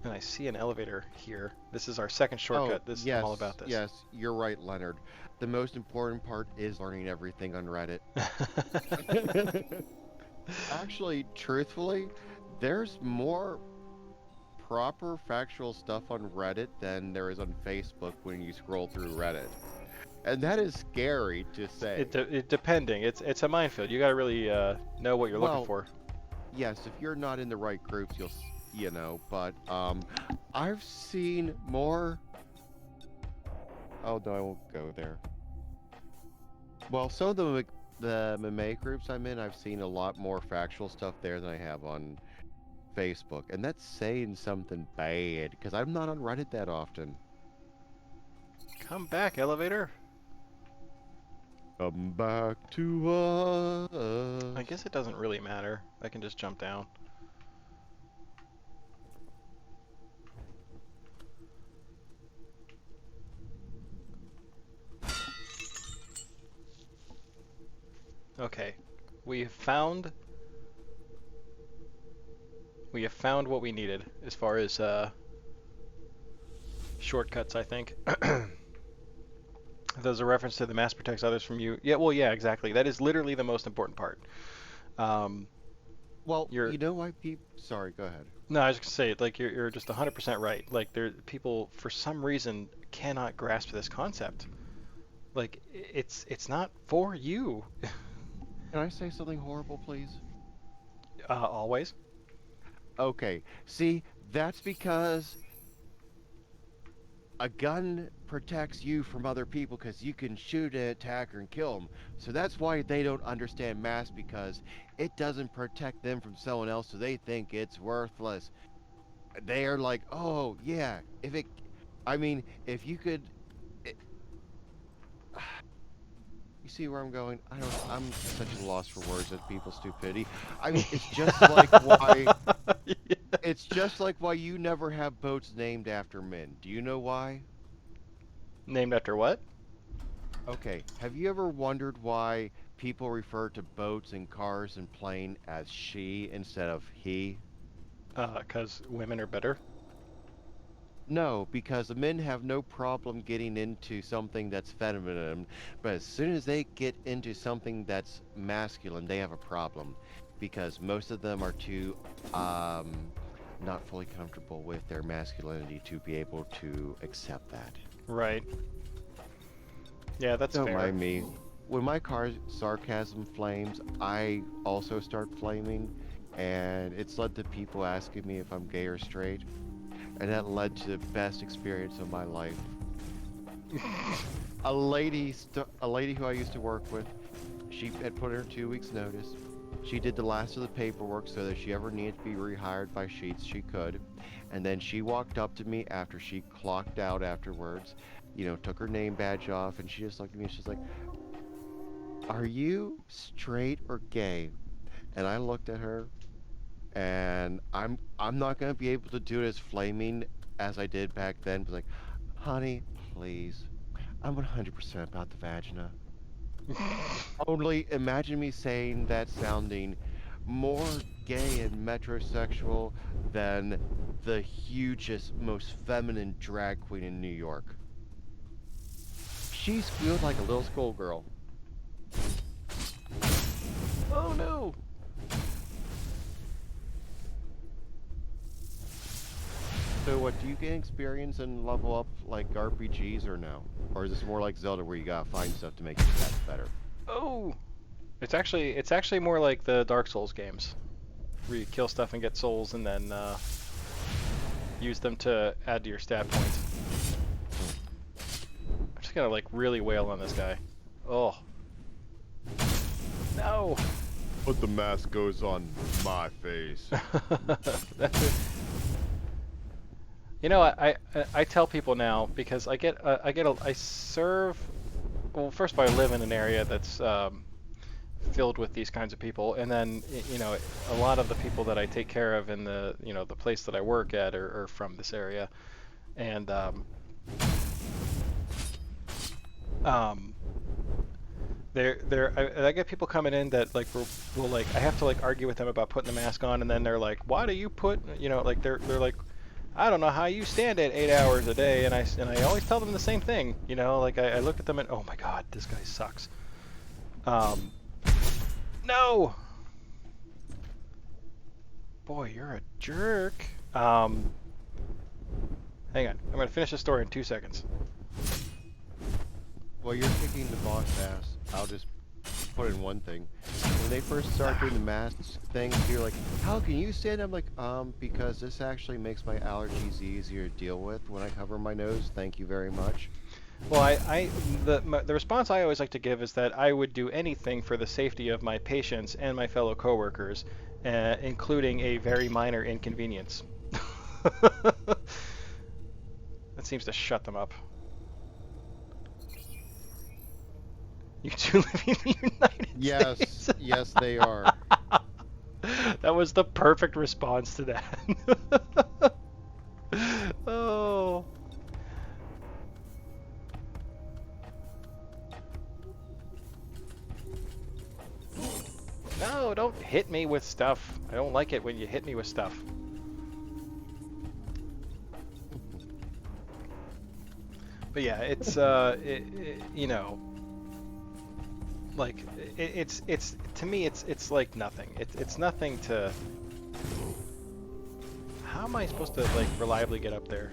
And I see an elevator here. This is our second Oh, shortcut. I'm all yes, about this. yes, you're right, Leonard. The most important part is learning everything on Reddit. Actually, truthfully, there's more proper factual stuff on Reddit than there is on Facebook when you scroll through Reddit. And that is scary to say. Depending. It's a minefield. You got to really know what you're looking Well, for. yes, if you're not in the right groups, you know, but I've seen more. Oh no, I won't go there. Well, some of the MMA groups I'm in, I've seen a lot more factual stuff there than I have on Facebook, and that's saying something bad because I'm not on Reddit that often. Come back, elevator. Come back to I us. guess it doesn't really matter. I can just jump down. Okay. We have found we have found what we needed as far as shortcuts, I think. There's a reference to the mask protects others from you. Yeah, well, yeah, exactly. That is literally the most important part. Um, Well, you're you know why people. Sorry, go ahead. No, I was gonna say, like, you're just 100% right. Like, people for some reason cannot grasp this concept. Like, it's not for you. Can I say something horrible, please? Always. Okay. See, that's because a gun protects you from other people because you can shoot an attacker and kill them. So that's why they don't understand mass because it doesn't protect them from someone else, so they think it's worthless. They are like, oh yeah, if it, I mean, if you could, it, you see where I'm going? I don't. I'm such a loss for words at people's stupidity. I mean, it's just like why. Yeah. It's just like why you never have boats named after men. Do you know why? Named after what? Okay, have you ever wondered why people refer to boats and cars and plane as she instead of he? 'Cause women are better. No, because the men have no problem getting into something that's feminine, but as soon as they get into something that's masculine, they have a problem because most of them are too um not fully comfortable with their masculinity to be able to accept that. Right. Yeah, that's Don't fair. mind me. When my car's sarcasm flames, I also start flaming, and it's led to people asking me if I'm gay or straight, and that led to the best experience of my life. A lady who I used to work with, she had put in her 2 weeks notice. She did the last of the paperwork so that if she ever needed to be rehired by Sheets, she could. And then she walked up to me after she clocked out afterwards, took her name badge off, and she just looked at me. She's like, "Are you straight or gay?" And I looked at her, and I'm not gonna be able to do it as flaming as I did back then. But like, honey, please, I'm 100% about the vagina. Only imagine me saying that sounding more gay and metrosexual than the hugest, most feminine drag queen in New York. She squealed like a little schoolgirl. Oh no. So what, do you get experience and level up like RPGs or no? Or is this more like Zelda where you gotta find stuff to make your stats better? Oh. It's actually more like the Dark Souls games, where you kill stuff and get souls, and then use them to add to your stat points. Hmm. I'm just gonna like really wail on this guy. Oh no. But the mask goes on my face. You know, I tell people now because I serve. Well, first of all, I live in an area that's filled with these kinds of people, and then a lot of the people that I take care of in the place that I work at are from this area, and um, I get people coming in that like will like I have to like argue with them about putting the mask on, and then they're like, why do you put like they're like, I don't know how you stand it 8 hours a day, and I always tell them the same thing. You know, like I look at them and oh my god, this guy sucks. Um, no. Boy, you're a jerk. Hang on, I'm gonna finish the story in 2 seconds. Well, you're kicking the boss ass. I'll just put in one thing. When they first start doing the mask thing, you're like, how can you stand? I'm like, because this actually makes my allergies easier to deal with when I cover my nose. Thank you very much. Well, the response I always like to give is that I would do anything for the safety of my patients and my fellow coworkers, including a very minor inconvenience. That seems to shut them up. You two live in the United Yes, States. yes, they are. That was the perfect response to that. Oh. No, don't hit me with stuff. I don't like it when you hit me with stuff. But yeah, it's you know, like it's to me it's like nothing. It's nothing to. How am I supposed to like reliably get up there?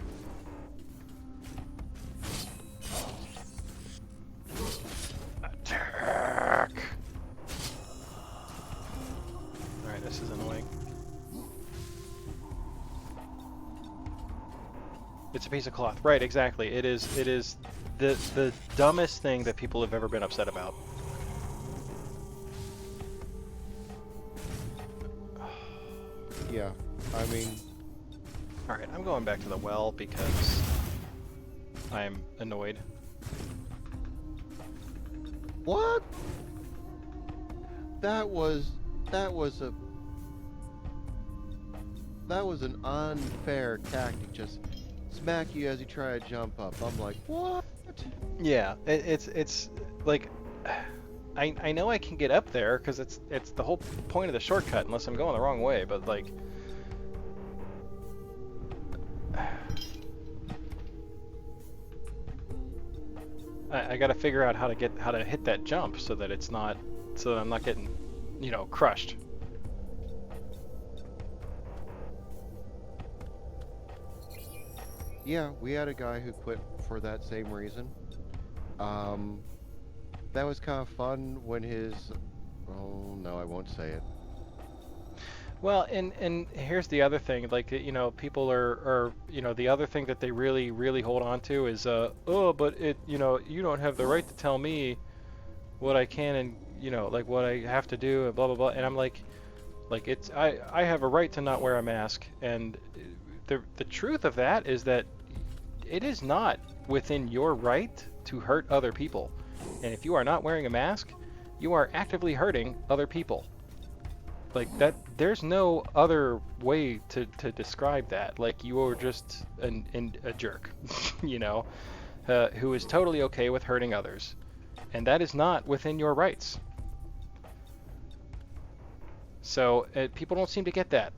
Attack! Alright, this is annoying. It's a piece of cloth. Right, exactly. It is the dumbest thing that people have ever been upset about. Yeah, I mean, Alright, I'm going back to the well because I'm annoyed. what? That was a an unfair tactic. Just smack you as you try to jump up. I'm like, what? Yeah, it's like I know I can get up there because it's the whole point of the shortcut unless I'm going the wrong way, but like I got to figure out how to hit that jump so that it's not so that I'm not getting, you know, crushed. Yeah, we had a guy who quit for that same reason. Um, that was kind of fun when his. Oh no, I won't say it. Well, and here's the other thing, like you know, people are you know, the other thing that they really hold on to is oh, but it you know, you don't have the right to tell me what I can and you know, like what I have to do and blah blah blah. And I'm like it's I have a right to not wear a mask, and the truth of that is that it is not within your right to hurt other people. And if you are not wearing a mask, you are actively hurting other people. Like that, there's no other way to describe that. Like you are just a jerk, you know, who is totally okay with hurting others, and that is not within your rights. So people don't seem to get that,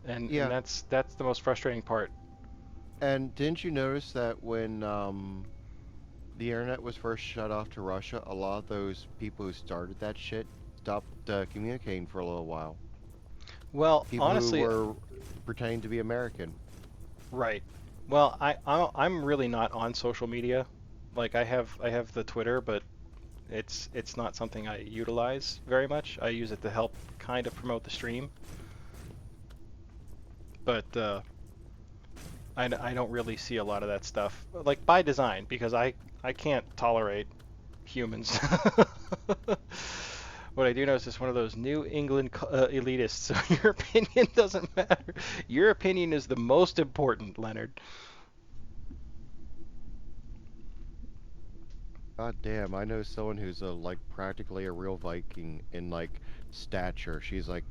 and Yeah, that's the most frustrating part. and didn't you notice that when the internet was first shut off to Russia, a lot of those people who started that shit stopped communicating for a little while. Well, People who honestly, were pretending to be American. right. Well, I'm really not on social media. Like I have the Twitter, but it's not something I utilize very much. I use it to help kind of promote the stream, but I don't really see a lot of that stuff. Like by design, because I can't tolerate humans. What I do know is just one of those New England elitists, so your opinion doesn't matter. Your opinion is the most important, Leonard. God damn, I know someone who's like practically a real Viking in like stature. She's like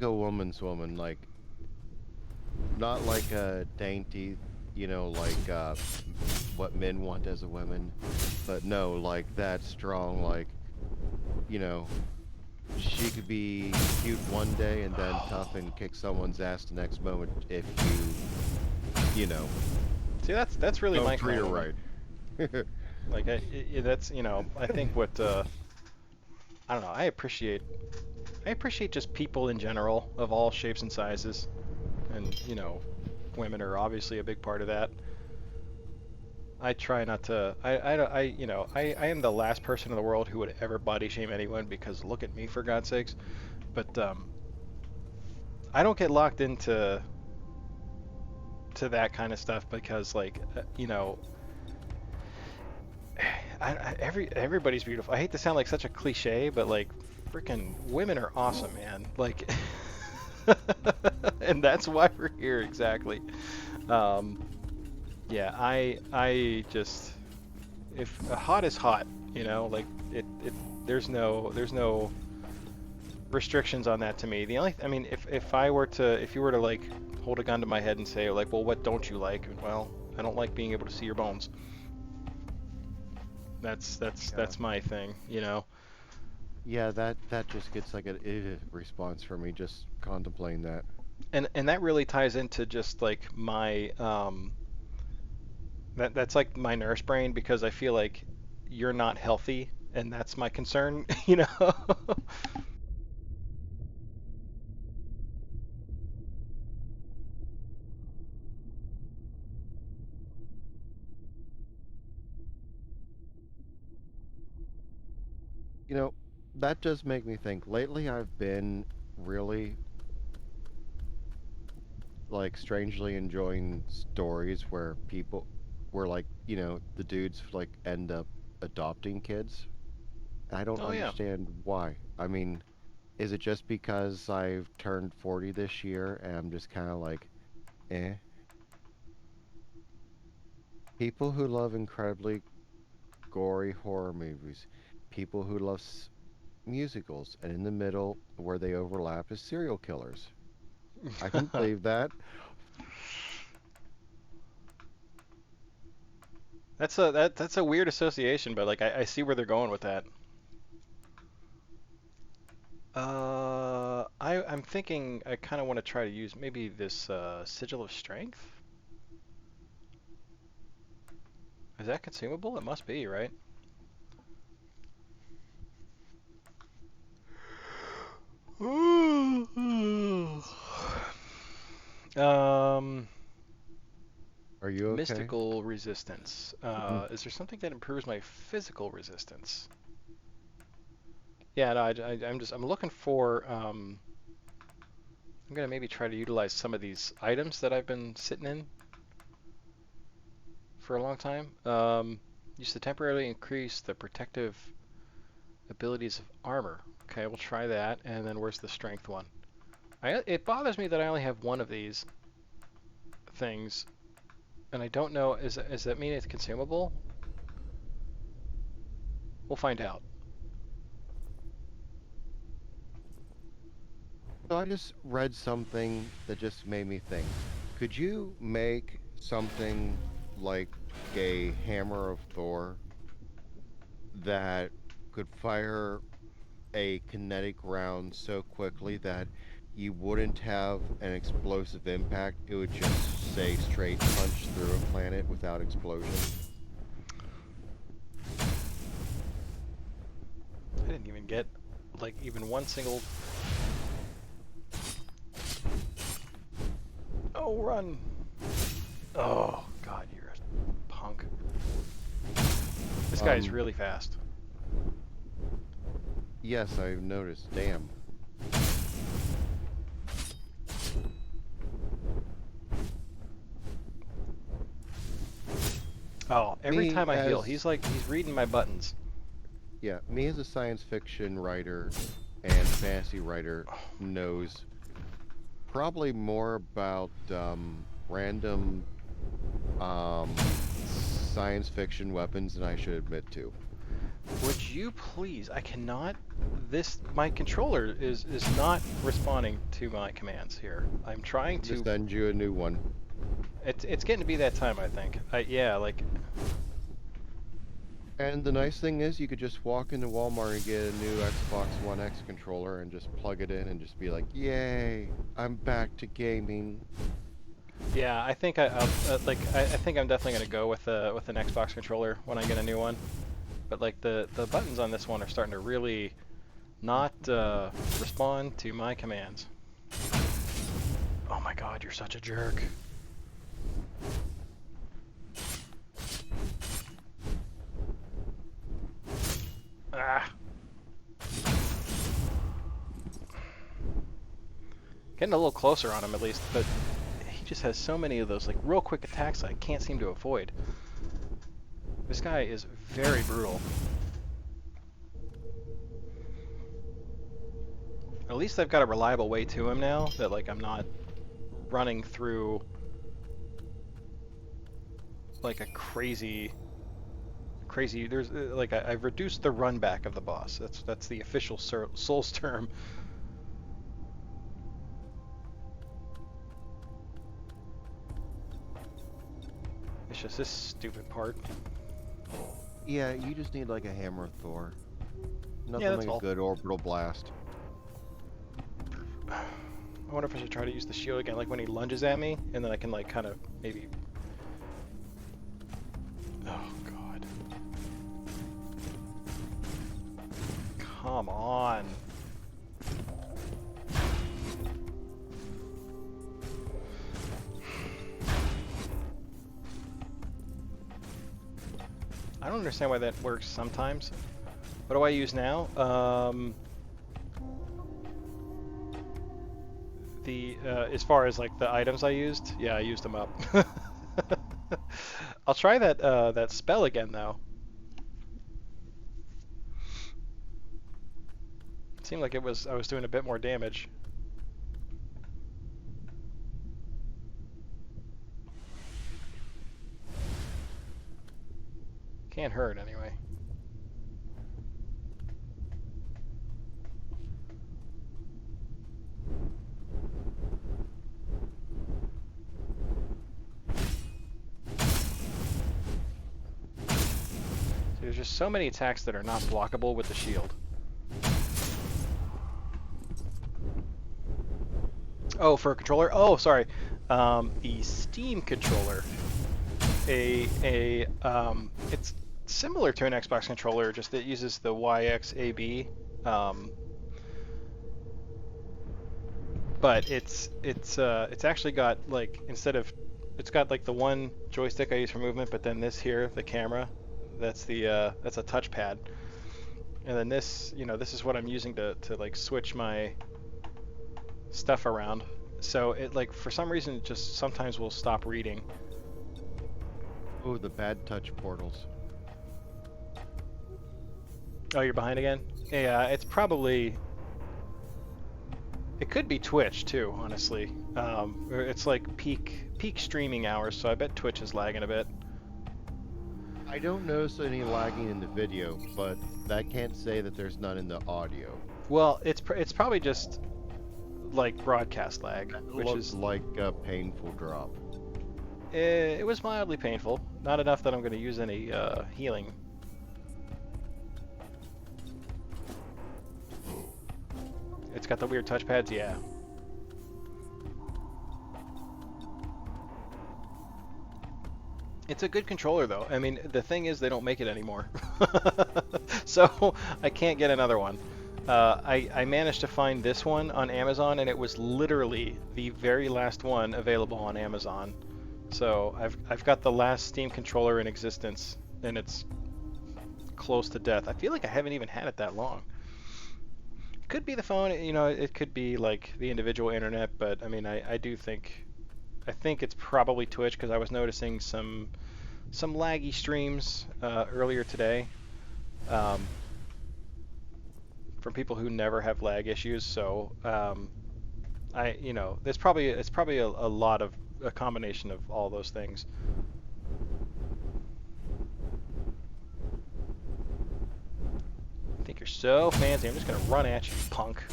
a woman's woman, like not like a dainty, like what men want as a woman, but no, like that strong, like, you know, she could be cute one day and then tough and kick someone's ass the next moment if you know, See, that's really don't my treat kind her of woman. right. Like, that's I think what I don't know. I appreciate just people in general of all shapes and sizes, and women are obviously a big part of that. I try not to. I am the last person in the world who would ever body shame anyone because look at me for God's sakes. But I don't get locked into that kind of stuff because everybody's beautiful. I hate to sound like such a cliche, but like freaking women are awesome, man. Like, and that's why we're here exactly. Um, yeah, I just if hot is hot, like it there's no restrictions on that to me. The only I mean if you were to like hold a gun to my head and say like, well, what don't you like? Well, I don't like being able to see your bones. That's that's Yeah. that's my thing. Yeah, that just gets like an response from me just contemplating that. And that really ties into just like my that's like my nurse brain because I feel like you're not healthy and that's my concern. You know, that does make me think. Lately, I've been really, like, strangely enjoying stories where where, like, the dudes, like, end up adopting kids. I don't Oh yeah. understand why. I mean, is it just because I've turned 40 this year and I'm just kind of like, eh? People who love incredibly gory horror movies, people who love musicals, and in the middle, where they overlap, is serial killers. I can believe that. That's a weird association, but like I see where they're going with that. I'm thinking I kind of want to try to use maybe this sigil of strength. Is that consumable? It must be, right? um, Are you okay? mystical resistance. Mm. Is there something that improves my physical resistance? Yeah, no, I'm looking for. I'm gonna maybe try to utilize some of these items that I've been sitting in for a long time. Use to temporarily increase the protective abilities of armor. Okay, we'll try that. And then where's the strength one? It bothers me that I only have one of these things, and I don't know. Does that mean it's consumable? We'll find out. So I just read something that just made me think. Could you make something like a hammer of Thor that could fire a kinetic round so quickly that you wouldn't have an explosive impact? It would just say straight punch through a planet without explosion. I didn't even get like even one single. Oh, run! Oh God, you're a punk. This guy's Um, really fast. yes, I've noticed. Damn. Oh, every Me time I heal, as he's reading my buttons. Yeah, me as a science fiction writer and fantasy writer knows probably more about random science fiction weapons than I should admit to. Would you please? I cannot. My controller is not responding to my commands here. I'm trying To to. send you a new one. It's getting to be that time. I think. Yeah, like And the nice thing is you could just walk into Walmart and get a new Xbox One X controller and just plug it in and just be like, "Yay, I'm back to gaming." Yeah, I think I'll like I think I'm definitely gonna go with an Xbox controller when I get a new one. But like the buttons on this one are starting to really not respond to my commands. Oh my God, you're such a jerk. Ah. Getting a little closer on him at least, but he just has so many of those like real quick attacks I can't seem to avoid. This guy is very brutal. At least I've got a reliable way to him now that like I'm not running through like a crazy there's like I've reduced the run back of the boss. That's the official Souls term. It's just this stupid part. Yeah, you just need like a hammer Thor. Yeah, Nothing that's like a all. good orbital blast. I wonder if I should try to use the shield again, like when he lunges at me, and then I can like kind of maybe. Oh God! Come on! I don't understand why that works sometimes. What do I use now? As far as like the items I used, yeah, I used them up. I'll try that spell again though. It seemed like I was doing a bit more damage. Can't hurt anyway. See, there's just so many attacks that are not blockable with the shield. Oh, for a controller? Oh, sorry. The Steam controller. It's similar to an Xbox controller, just it uses the YXAB. Um, but it's actually got like it's got like the one joystick I use for movement, but then this here, the camera, that's a touchpad, and then this this is what I'm using to like switch my stuff around. So it like for some reason it just sometimes will stop reading. Oh, the bad touch portals. Oh, you're behind again? Yeah, it's probably. It could be Twitch too, honestly. It's like peak streaming hours, so I bet Twitch is lagging a bit. I don't notice any lagging in the video, but that can't say that there's none in the audio. Well, it's probably just like broadcast lag, That which looked is like a painful drop. it was mildly painful. Not enough that I'm going to use any healing. It's got the weird touchpads, yeah. It's a good controller though. I mean, the thing is they don't make it anymore. So I can't get another one. I managed to find this one on Amazon and it was literally the very last one available on Amazon. So I've got the last Steam controller in existence and it's close to death. I feel like I haven't even had it that long. It could be the phone, it could be like the individual internet, but I mean I think it's probably Twitch because I was noticing some laggy streams earlier today from people who never have lag issues. So it's probably a lot of a combination of all those things. I think you're so fancy. I'm just gonna run at you, punk.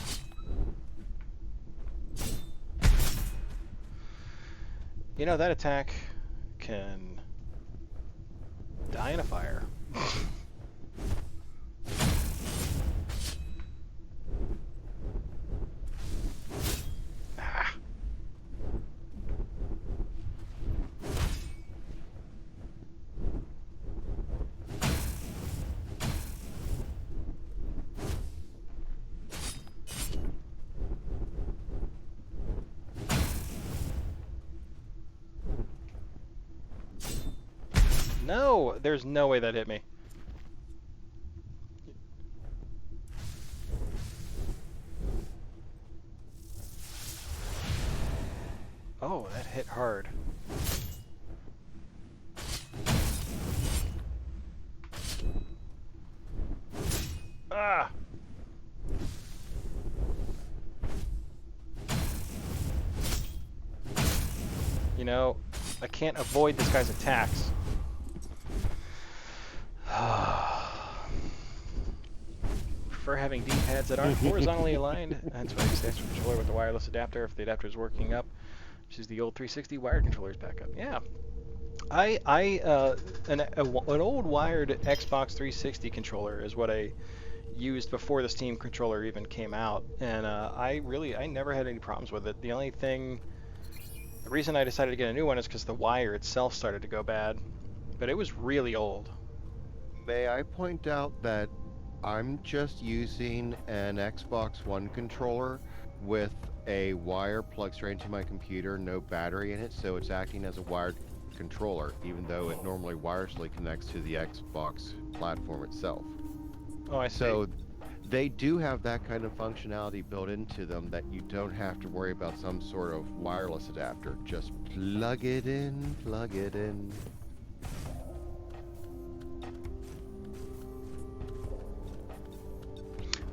That attack can die in a fire. No, there's no way that hit me. Oh, that hit hard. Ah! You know, I can't avoid this guy's attacks. Prefer having D-pads that aren't horizontally aligned. That's why I use the extra controller with the wireless adapter if the adapter is working up, which is the old 360 wired controllers backup. Yeah. An old wired Xbox 360 controller is what I used before the Steam controller even came out, and I never had any problems with it. The reason I decided to get a new one is because the wire itself started to go bad, but it was really old. May I point out that I'm just using an Xbox One controller with a wire plugged straight into my computer, no battery in it, so it's acting as a wired controller, even though it normally wirelessly connects to the Xbox platform itself. Oh, I see. So they do have that kind of functionality built into them that you don't have to worry about some sort of wireless adapter. Just plug it in, plug it in.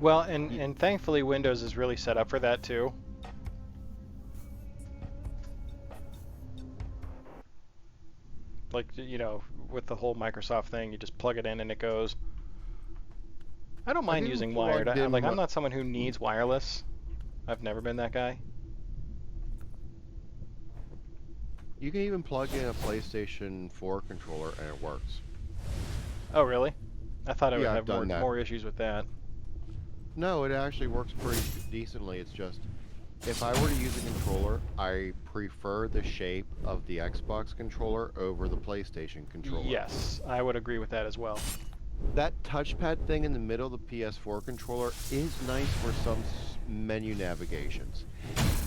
Well, and thankfully Windows is really set up for that too. Like, you know, with the whole Microsoft thing, you just plug it in and it goes. I don't I've mind even using wired. plugged in I'm not someone who needs wireless. I've never been that guy. You can even plug in a PlayStation 4 controller and it works. Oh, really? I thought I would Yeah, I've have done that. more issues with that. No, it actually works pretty decently. It's just, if I were to use a controller, I prefer the shape of the Xbox controller over the PlayStation controller. Yes, I would agree with that as well. That touchpad thing in the middle of the PS4 controller is nice for some menu navigations.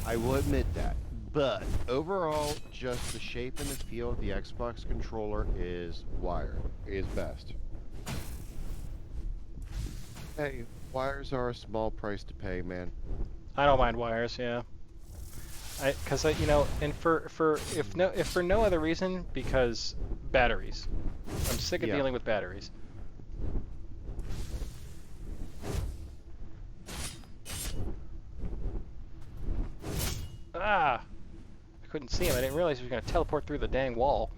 I will admit that. But overall, just the shape and the feel of the Xbox controller is best. Hey, wires are a small price to pay, man. I don't mind wires, yeah. Because you know, and if for no other reason, because batteries. I'm sick of Yeah. dealing with batteries. Ah! I couldn't see him. I didn't realize he was going to teleport through the dang wall.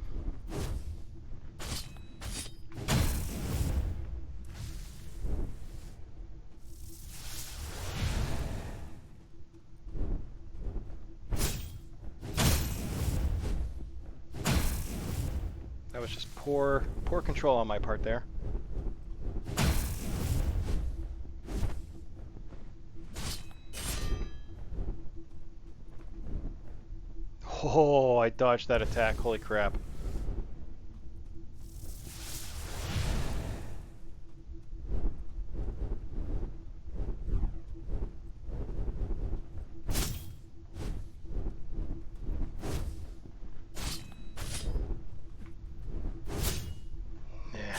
That was just poor control on my part there. Oh, I dodged that attack. Holy crap. Yeah.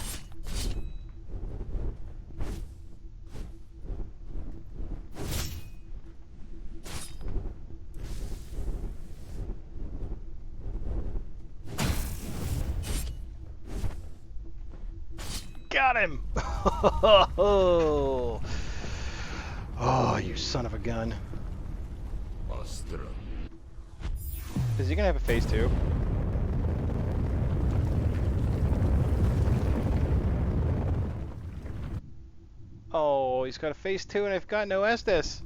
Got him! Oh, you son of a gun. Is he gonna have a phase 2? Oh, he's got a phase 2 and I've got no Estes.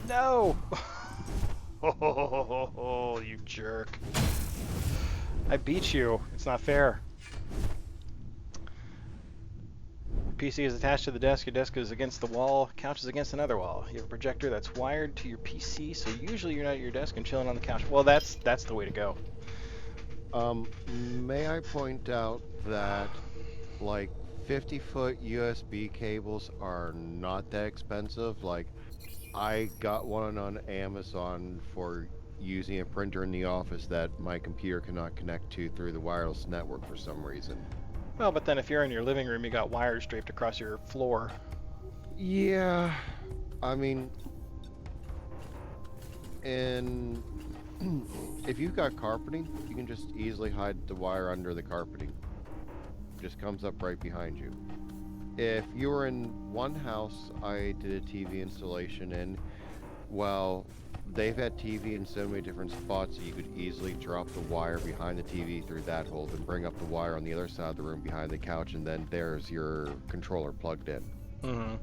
No! Oh, you jerk. I beat you. It's not fair. PC is attached to the desk, your desk is against the wall, couch is against another wall. You have a projector that's wired to your PC, so usually you're not at your desk and chilling on the couch. Well, that's the way to go. May I point out that like 50-foot USB cables are not that expensive. Like I got one on Amazon for using a printer in the office that my computer cannot connect to through the wireless network for some reason. Well, but then if you're in your living room, you got wires draped across your floor. Yeah, I mean, and if you've got carpeting, you can just easily hide the wire under the carpeting. Just comes up right behind you. If you were in one house I did a TV installation in, well, they've had TV in so many different spots that you could easily drop the wire behind the TV through that hole and bring up the wire on the other side of the room behind the couch, and then there's your controller plugged in. Mm-hmm.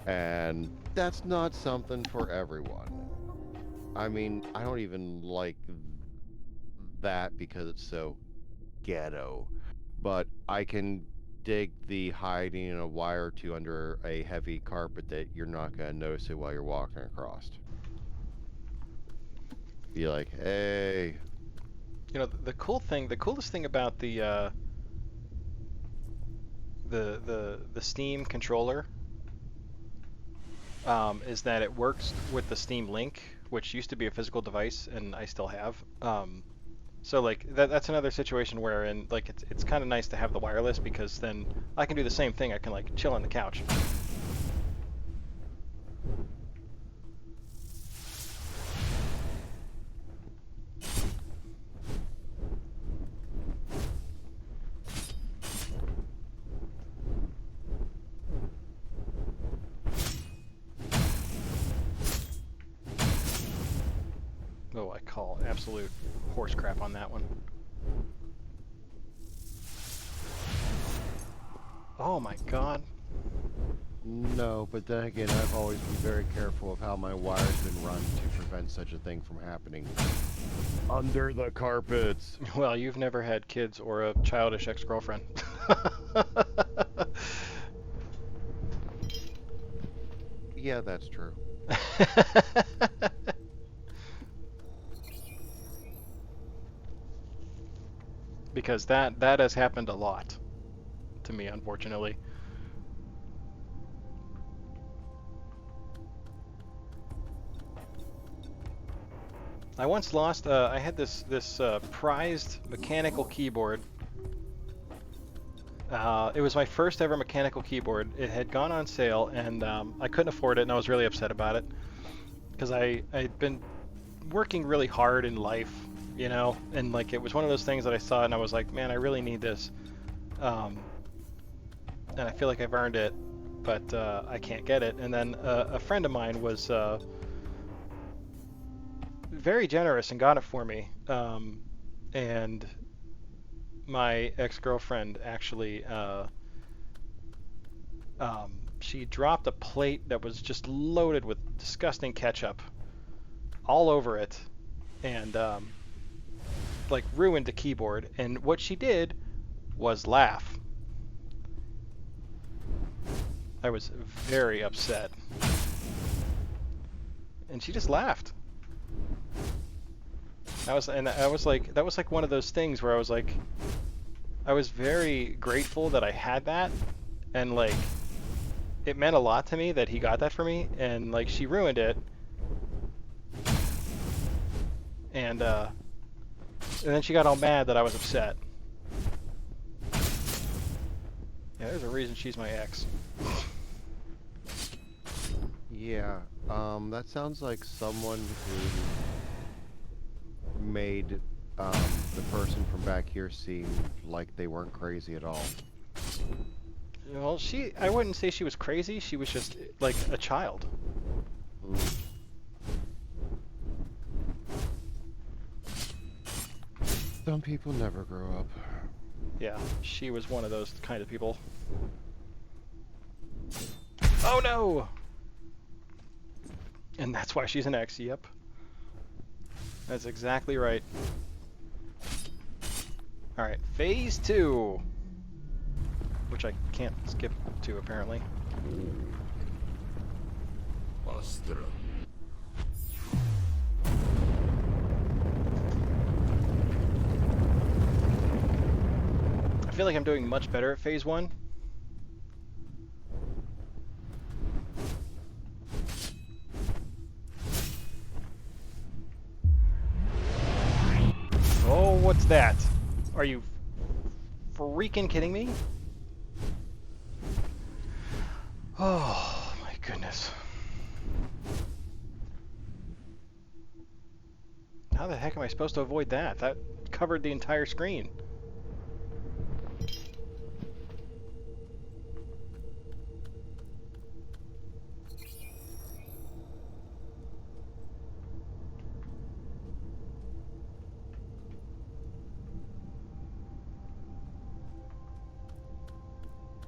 And that's not something for everyone. I mean, I don't even like that because it's so ghetto. But I can dig the hiding in a wire or two under a heavy carpet that you're not going to notice it while you're walking across. Be like, hey. You know, the coolest thing about the Steam controller is that it works with the Steam Link, which used to be a physical device, and I still have. So like that's another situation where like it's kind of nice to have the wireless because then I can do the same thing. I can like chill on the couch. Oh, I call absolute horse crap on that one. Oh my god. No, but then again, I've always been very careful of how my wire's been run to prevent such a thing from happening. Under the carpets. Well, you've never had kids or a childish ex-girlfriend. Yeah, that's true. Because that has happened a lot to me, unfortunately. I once lost. I had this prized mechanical keyboard. It was my first ever mechanical keyboard. It had gone on sale, and I couldn't afford it, and I was really upset about it because I'd been working really hard in life, you know, and like it was one of those things that I saw, and I was like, man, I really need this, and I feel like I've earned it, but I can't get it. And then a friend of mine was very generous and got it for me. And my ex-girlfriend actually, she dropped a plate that was just loaded with disgusting ketchup all over it, and like ruined the keyboard. And what she did was laugh. I was very upset, and she just laughed. I was like, that was like one of those things where I was like, I was very grateful that I had that, and like, it meant a lot to me that he got that for me, and like, she ruined it, and then she got all mad that I was upset. Yeah, there's a reason she's my ex. Yeah, that sounds like someone who made the person from back here seem like they weren't crazy at all. Well, I wouldn't say she was crazy, she was just like a child. Mm. Some people never grow up. Yeah, she was one of those kind of people. Oh no! And that's why she's an ex, yep. That's exactly right. Alright, phase 2. which I can't skip to apparently. Astra. I feel like I'm doing much better at phase 1. Oh, what's that? Are you freaking kidding me? Oh, my goodness. How the heck am I supposed to avoid that? That covered the entire screen.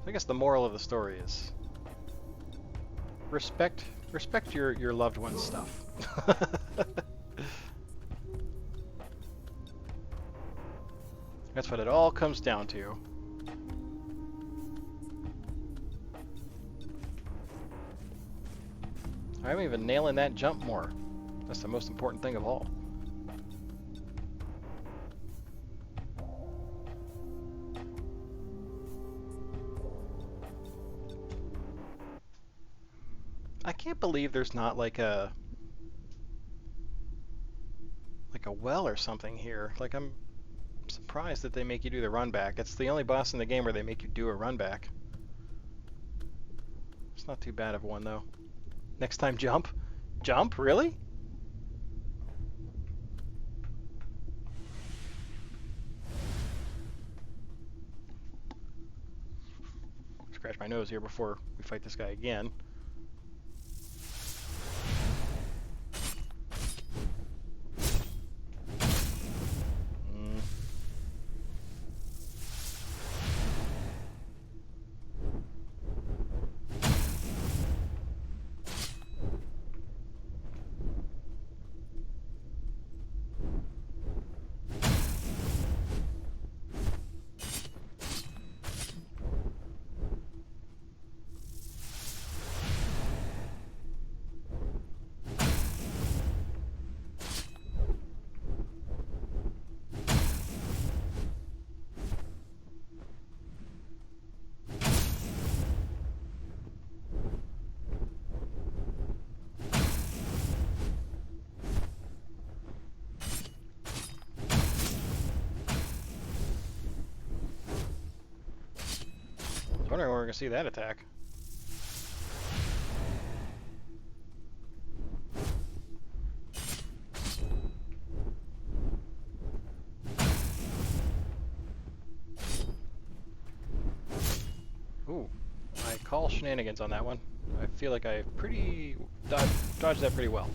I guess the moral of the story is respect your loved one's stuff. That's what it all comes down to. I'm even nailing that jump more. That's the most important thing of all. I can't believe there's not like a well or something here. Like, I'm surprised that they make you do the run back. It's the only boss in the game where they make you do a run back. It's not too bad of one though. Next time jump? Jump? Really? Scratch my nose here before we fight this guy again. I was wondering where we're gonna see that attack. Ooh, I call shenanigans on that one. I feel like I dodged that pretty well.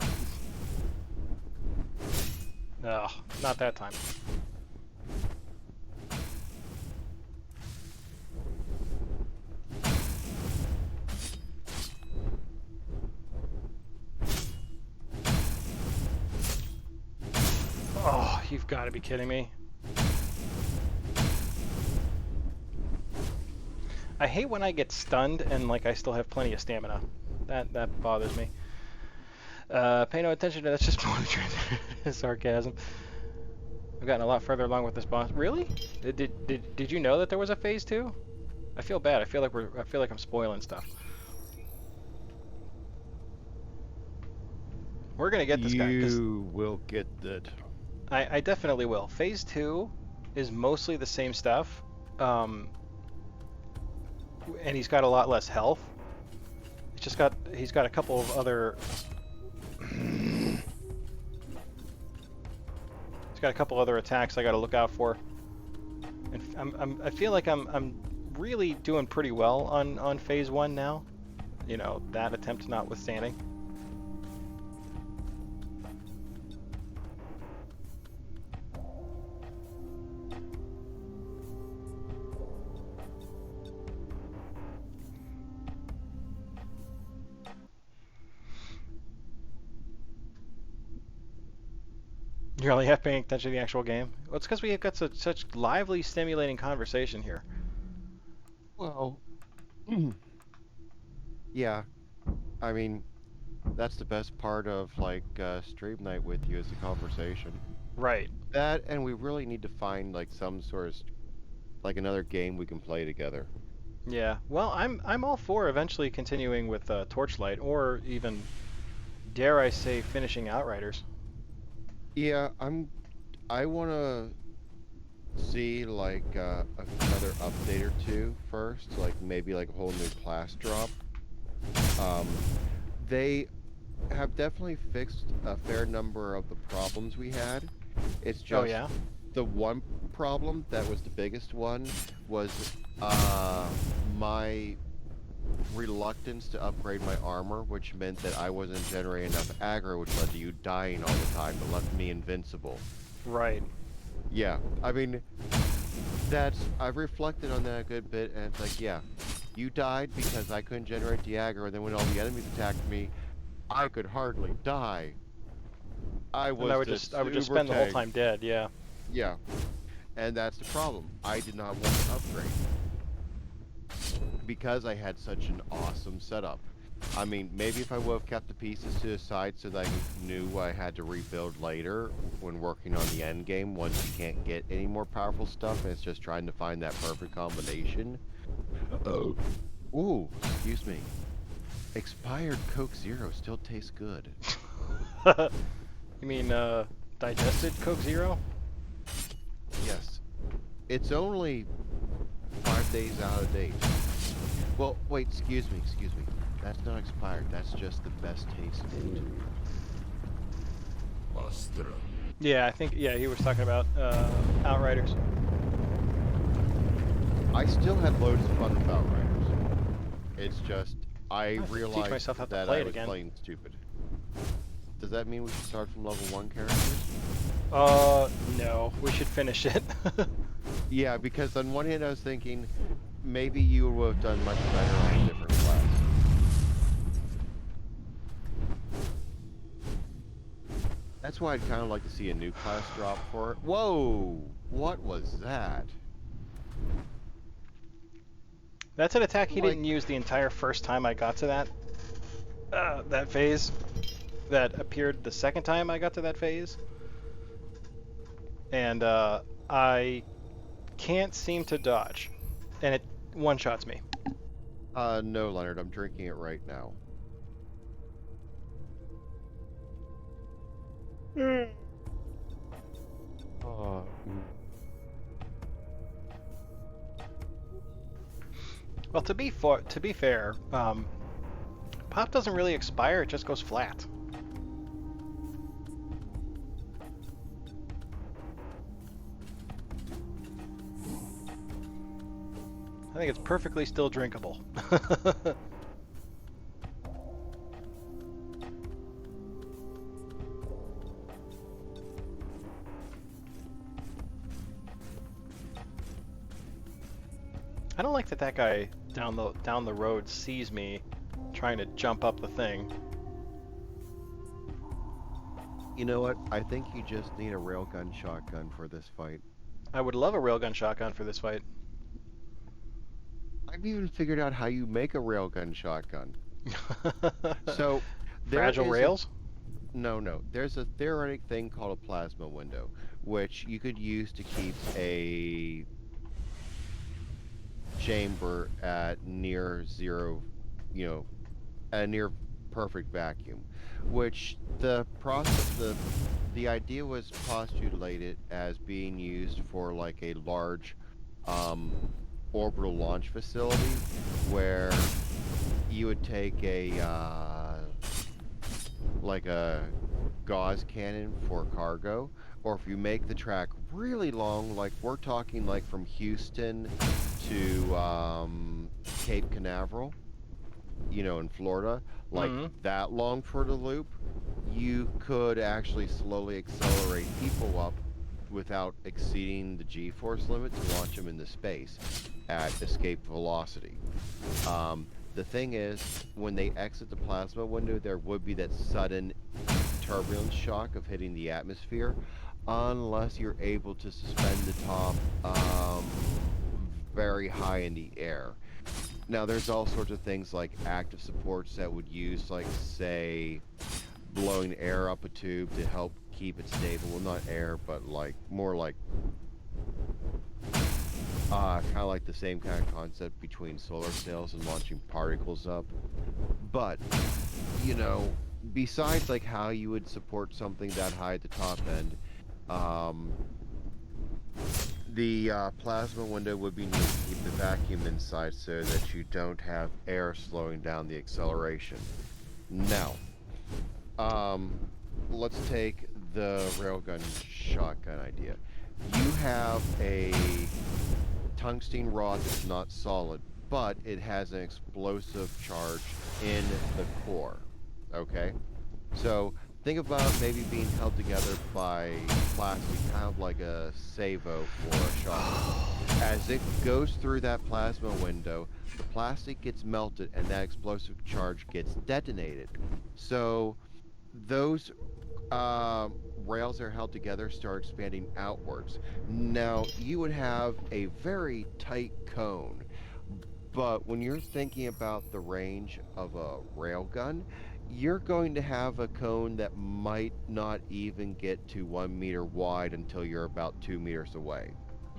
Ugh, not that time. Oh, you've got to be kidding me. I hate when I get stunned and like I still have plenty of stamina. That bothers me. Pay no attention to that's just sarcasm. I've gotten a lot further along with this boss. Really? Did you know that there was a phase 2? I feel bad. I feel like I'm spoiling stuff. We're gonna get this guy. You will get that. I definitely will. Phase 2 is mostly the same stuff, and he's got a lot less health. He's got a couple of other. He's got a couple other attacks I got to look out for, and I feel like I'm really doing pretty well on phase 1 now. You know, that attempt notwithstanding. You're only half paying attention to the actual game? Well, it's because we have got such lively, stimulating conversation here. Well, yeah, I mean, that's the best part of like stream night with you is the conversation. Right. That, and we really need to find like some sort of like another game we can play together. Yeah. Well, I'm all for eventually continuing with Torchlight, or even, dare I say, finishing Outriders. Yeah, I want to see like another update or two first, like maybe like a whole new class drop. Um, they have definitely fixed a fair number of the problems we had. It's Oh just yeah. the one problem that was the biggest one was my reluctance to upgrade my armor, which meant that I wasn't generating enough aggro, which led to you dying all the time, but left me invincible. Right. Yeah, I mean, I've reflected on that a good bit, and it's like, yeah, you died because I couldn't generate the aggro, and then when all the enemies attacked me, I could hardly die. I And I was would the just I would just super spend the whole tank. time dead. Yeah. Yeah, and that's the problem. I did not want to upgrade because I had such an awesome setup. I mean, maybe if I would have kept the pieces to the side so that I knew I had to rebuild later when working on the end game once you can't get any more powerful stuff and it's just trying to find that perfect combination. Oh. Ooh, excuse me. Expired Coke Zero still tastes good. You mean digested Coke Zero? Yes. It's only 5 days out of date. Well, wait, excuse me. That's not expired. That's just the best taste date. Astra. Yeah, I think he was talking about Outriders. I still had loads of fun with Outriders. It's just, I I have to teach realized myself how to that play I it was again. playing stupid. Does that mean we should start from level 1 characters? No, we should finish it. Yeah, because on one hand I was thinking, maybe you would have done much better on a different class. That's why I'd kind of like to see a new class drop for it. Whoa! What was that? That's an attack he Like, didn't use the entire first time I got to that phase. That appeared the second time I got to that phase, and I can't seem to dodge, and it one-shots me. no, Leonard, I'm drinking it right now. Oh, Well, to be fair, pop doesn't really expire; it just goes flat. I think it's perfectly still drinkable. I don't like that that guy down the road sees me trying to jump up the thing. you know what? I think you just need a railgun shotgun for this fight. I would love a railgun shotgun for this fight. I've even figured out how you make a railgun shotgun. So there Fragile is a rails? no, no. There's a theoretic thing called a plasma window, which you could use to keep a chamber at near zero, you know, a near perfect vacuum. Which the idea was postulated as being used for like a large um, orbital launch facility where you would take a like a gauze cannon for cargo, or if you make the track really long, like we're talking like from Houston to Cape Canaveral, in Florida, like Mm-hmm. that long for the loop, you could actually slowly accelerate people up without exceeding the G-force limit to launch them into space at escape velocity. Um, the thing is, when they exit the plasma window, there would be that sudden turbulence shock of hitting the atmosphere, unless you're able to suspend the top very high in the air. Now, there's all sorts of things like active supports that would use, like, say, blowing air up a tube to help keep it stable. Well, not air, but like more like kind of like the same kind of concept between solar sails and launching particles up. But, you know, besides like how you would support something that high at the top end, um, the plasma window would be needed to keep the vacuum inside so that you don't have air slowing down the acceleration. Now, um, let's take the railgun shotgun idea. You have a tungsten rod that's not solid, but it has an explosive charge in the core. Okay? So think about maybe being held together by plastic, kind of like a savo for a shotgun. As it goes through that plasma window, the plastic gets melted and that explosive charge gets detonated. So those rails that are held together start expanding outwards. Now, you would have a very tight cone, but when you're thinking about the range of a railgun, you're going to have a cone that might not even get to 1 meter wide until you're about 2 meters away.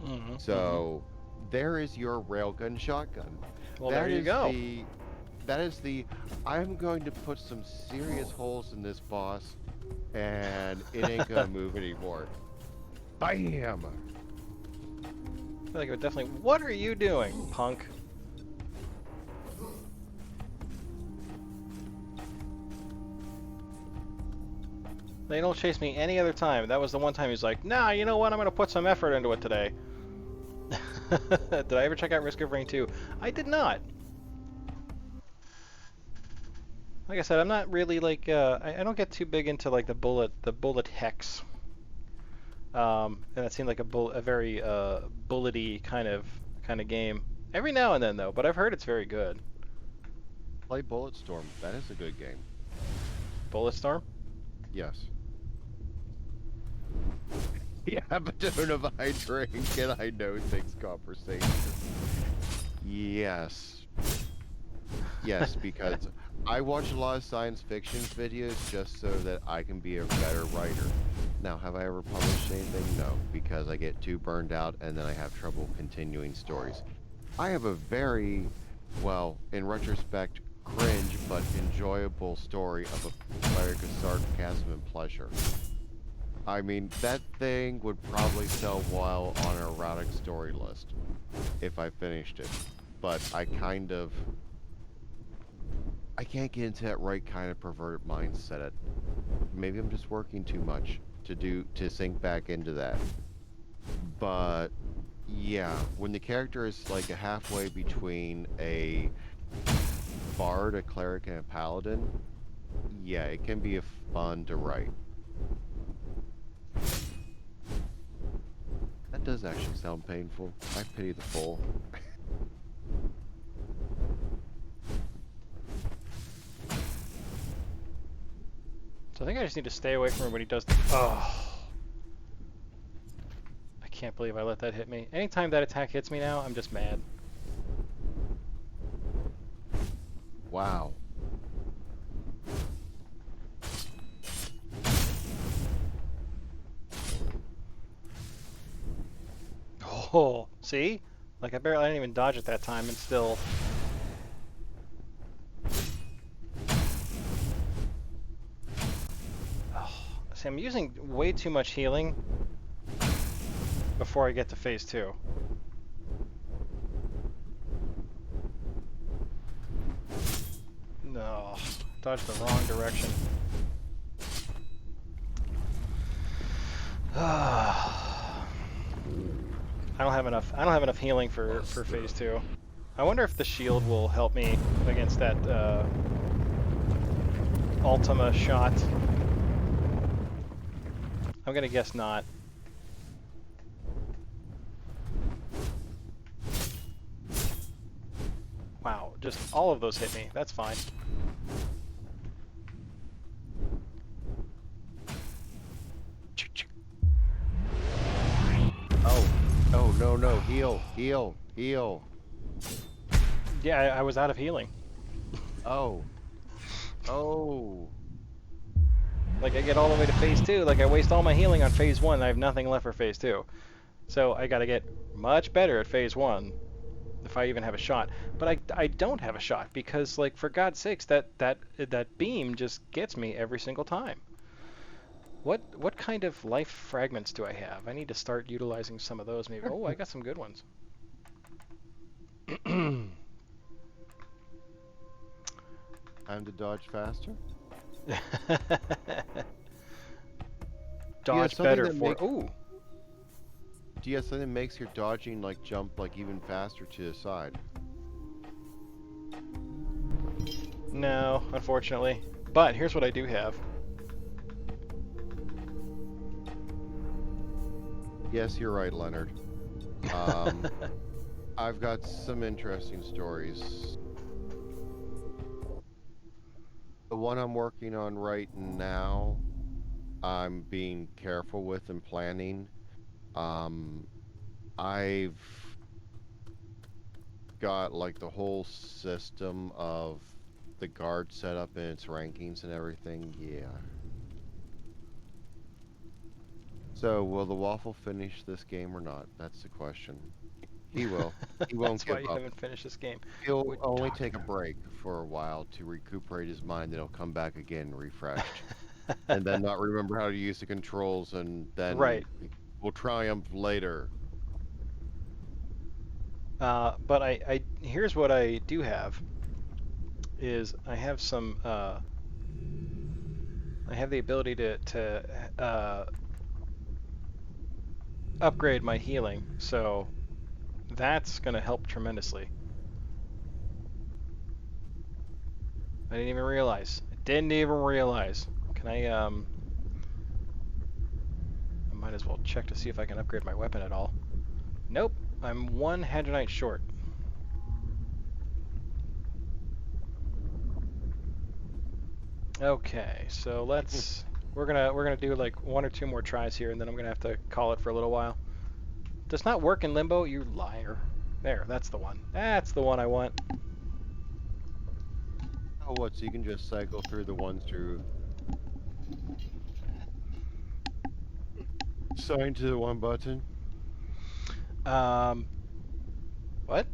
Hmm. Hmm. So there is your railgun shotgun. Well, there That you is go. the that is the I'm going to put some serious holes in this boss and it ain't gonna move anymore. Bam! I feel like it would definitely. What are you doing, punk? They don't chase me any other time. That was the one time he's like, nah, you know what? I'm gonna put some effort into it today. Did I ever check out Risk of Rain 2? I did not. Like I said, I'm not really like I don't get too big into like the bullet hex. And it seemed like a very bullety kind of game. Every now and then though, but I've heard it's very good. Play Bulletstorm. That is a good game. Bulletstorm? Yes. Yeah, but don't of I drink and I know things conversation. Yes. Yes, because I watch a lot of science fiction videos just so that I can be a better writer. Now, have I ever published anything? No, because I get too burned out and then I have trouble continuing stories. I have a very, well, in retrospect, cringe but enjoyable story of a cleric of sarcasm and pleasure. I mean, that thing would probably sell well on an erotic story list if I finished it. But I can't get into that right kind of perverted mindset. Maybe I'm just working too much to sink back into that. But yeah, when the character is like a halfway between a bard, a cleric, and a paladin, yeah, it can be fun to write. That does actually sound painful. I pity the fool. So I think I just need to stay away from him when he does. Oh, I can't believe I let that hit me. Anytime that attack hits me now, I'm just mad. Wow. Oh, see? Like I didn't even dodge at that time, and still. Oh, see, I'm using way too much healing before I get to phase 2. No, dodged the wrong direction. I don't have enough. I don't have enough healing for phase 2. I wonder if the shield will help me against that Ultima shot. I'm gonna guess not. Wow, just all of those hit me. That's fine. Oh, oh no, no, heal. Heal, heal, heal. Yeah, I was out of healing. Oh, oh. Like I get all the way to phase 2, like I waste all my healing on phase 1, and I have nothing left for phase 2. So I gotta get much better at phase 1 if I even have a shot. But I don't have a shot because, like, for God's sakes, that beam just gets me every single time. What kind of life fragments do I have? I need to start utilizing some of those maybe. Oh, I got some good ones. Time to dodge faster. Do you have Dodge something better that for. makes Ooh. do you have something that makes your dodging like jump like even faster to the side? No, unfortunately. But here's what I do have. Yes, you're right, Leonard. Um, I've got some interesting stories. The one I'm working on right now, I'm being careful with and planning. Um, I've got like the whole system of the guard set up and its rankings and everything. Yeah. So, will the Waffle finish this game or not? That's the question. He will. He won't That's why give you up. haven't finished this game. He'll Quit only talking. take a break for a while to recuperate his mind, then he'll come back again refreshed. And then not remember how to use the controls, and then Right. he will triumph later. But here's what I do have is I have some I have the ability to upgrade my healing, so that's gonna help tremendously. I didn't even realize. I didn't even realize. Can I might as well check to see if I can upgrade my weapon at all. Nope. I'm one Hadronite short. Okay, so we're gonna do like one or two more tries here, and then I'm gonna have to call it for a little while. Does not work in limbo, you liar. There, that's the one. That's the one I want. Oh, what? So you can just cycle through the ones through assigned to the one button? Um, what?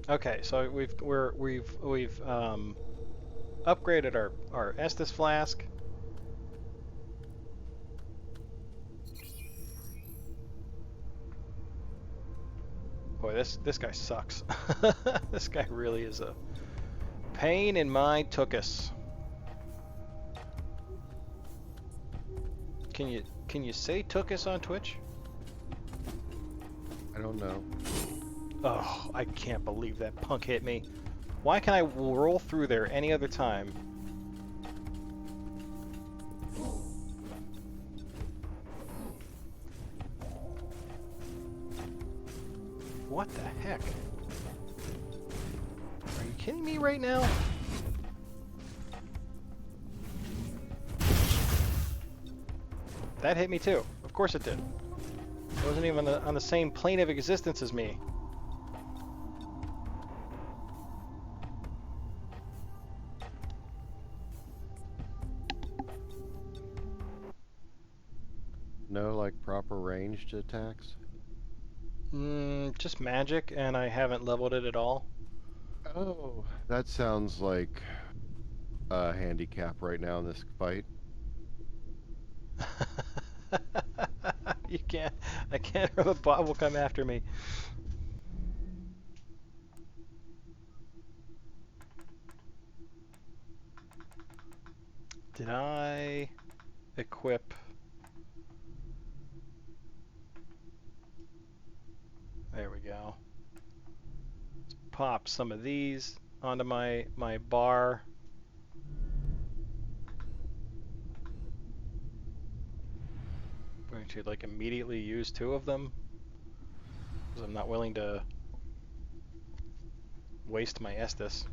Okay, so we've upgraded our Estus flask. Boy, this guy sucks. This guy really is a pain in my tuchus. Can you say tuchus on Twitch? I don't know. Oh, I can't believe that punk hit me. Why can I roll through there any other time? What the heck? Are you kidding me right now? That hit me too. Of course it did. It wasn't even on the same plane of existence as me. No, like proper ranged attacks? Just magic, and I haven't leveled it at all. Oh, that sounds like a handicap right now in this fight. You can't. I can't. Or the bot will come after me. Did I equip? There we go. Let's pop some of these onto my bar. I'm going to like immediately use two of them because I'm not willing to waste my Estus.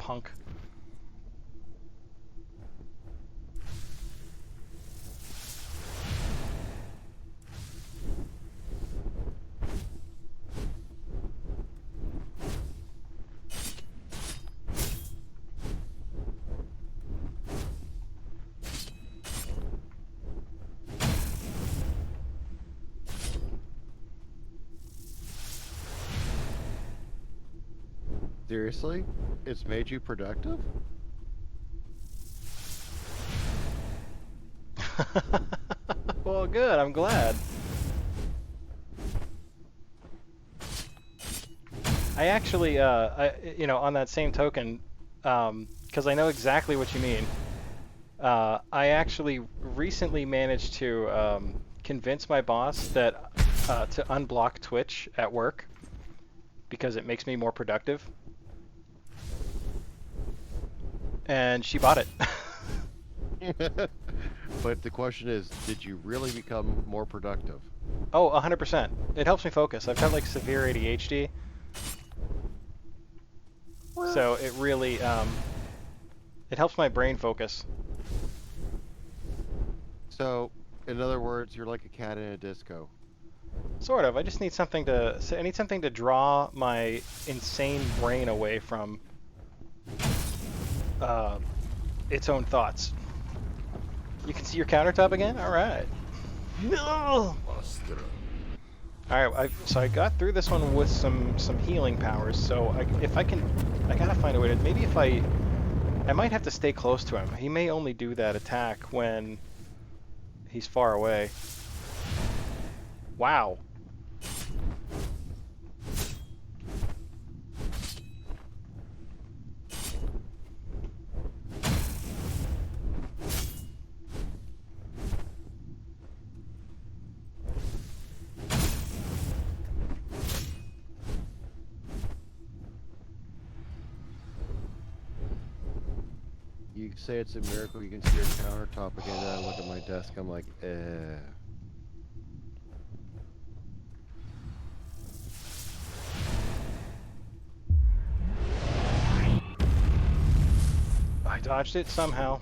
punk. Seriously? It's made you productive? Well, good. I'm glad. I actually, on that same token, because I know exactly what you mean. I actually recently managed to convince my boss that to unblock Twitch at work because it makes me more productive, and she bought it. But the question is, did you really become more productive? Oh, 100%. It helps me focus. I've got like severe ADHD, so it really it helps my brain focus. So, in other words, you're like a cat in a disco. Sort of. I just need something to. I need something to draw my insane brain away from uh, its own thoughts. You can see your countertop again. All right. No. All right. So I got through this one with some healing powers. So if I can, I gotta find a way to. Maybe if I might have to stay close to him. He may only do that attack when he's far away. Wow. You say it's a miracle you can see your countertop again, and I look at my desk, I'm like, eh. I dodged it somehow.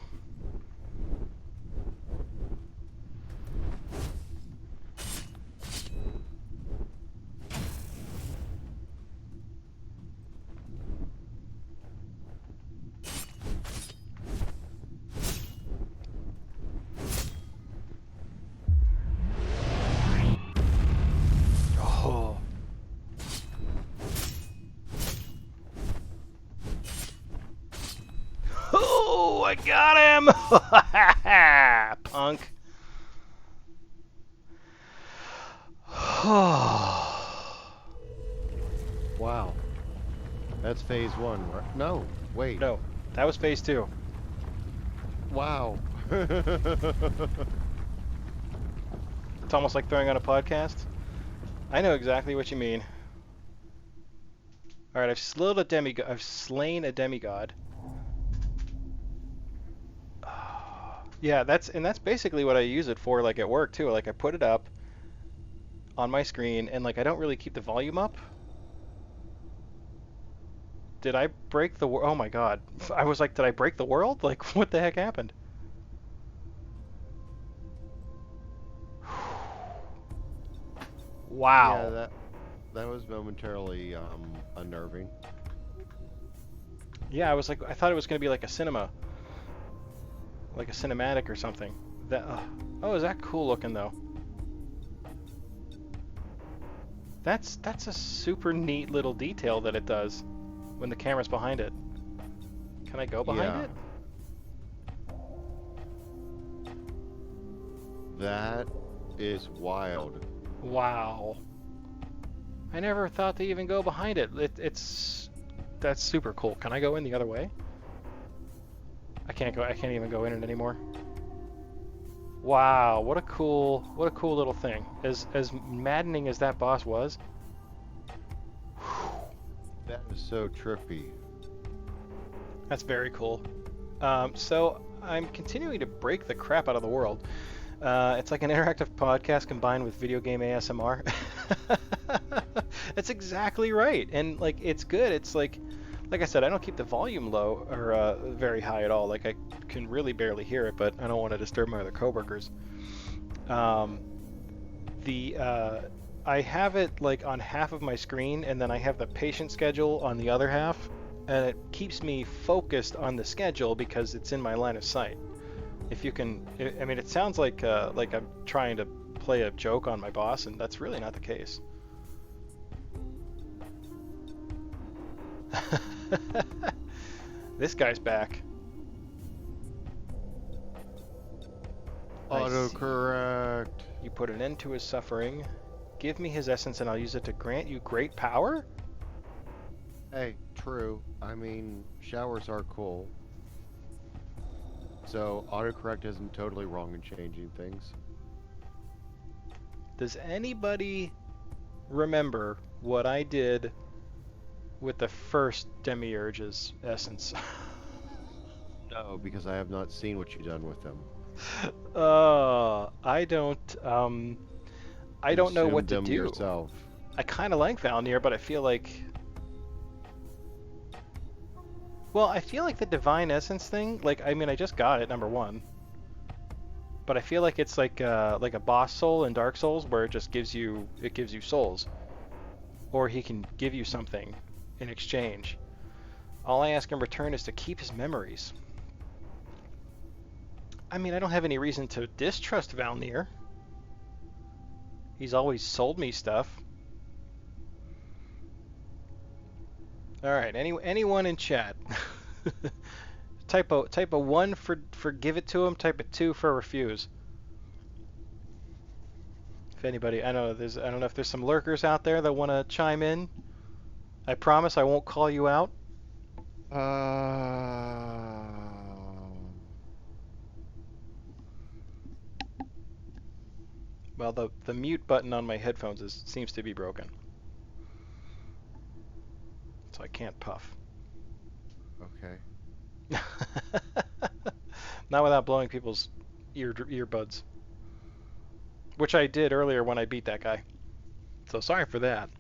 Oh. Oh, I got him! Punk. Wow. That's phase one, right? No, wait. No, that was phase 2. Wow. It's almost like throwing on a podcast. I know exactly what you mean. All right, I've slain a demigod. Yeah, that's basically what I use it for, like at work too. Like I put it up on my screen, and like I don't really keep the volume up. Did I break the world? Oh my god! I was like, did I break the world? Like, what the heck happened? Yeah, Wow. that was momentarily unnerving. Yeah, I was like, I thought it was gonna be like a like a cinematic or something. That. Oh, is that cool looking though? That's a super neat little detail that it does when the camera's behind it. Can I go behind Yeah. it? That is wild. Wow. I never thought to even go behind it. That's super cool. Can I go in the other way? I can't go. I can't even go in it anymore. Wow, what a cool little thing. As maddening as that boss was. That is so trippy. That's very cool. So I'm continuing to break the crap out of the world. It's like an interactive podcast combined with video game ASMR. That's exactly right, and like it's good. It's like Like I said, I don't keep the volume low or very high at all. Like I can really barely hear it, but I don't want to disturb my other coworkers. Um, the I have it like on half of my screen, and then I have the patient schedule on the other half, and it keeps me focused on the schedule because it's in my line of sight. If you can, I mean, it sounds like I'm trying to play a joke on my boss, and that's really not the case. This guy's back. I see. Autocorrect. You put an end to his suffering. Give me his essence, and I'll use it to grant you great power? Hey, true. I mean, showers are cool. So autocorrect isn't totally wrong in changing things. Does anybody remember what I did with the first Demiurge's essence? No, because I have not seen what you've done with them. I don't know what Consumed to them do. yourself. I kind of like Valnir, but I feel like, well, I feel like the divine essence thing, like, I mean, I just got it, number one, but I feel like it's like a boss soul in Dark Souls where it gives you souls, or he can give you something in exchange. All I ask in return is to keep his memories. I mean, I don't have any reason to distrust Valnir. He's always sold me stuff. All right, anyone in chat? type a one for give it to him. Type a two for refuse. If anybody, I don't know if there's some lurkers out there that want to chime in. I promise I won't call you out. Uh, Well, the mute button on my headphones seems to be broken, so I can't puff. okay. Not without blowing people's earbuds, which I did earlier when I beat that guy. So sorry for that.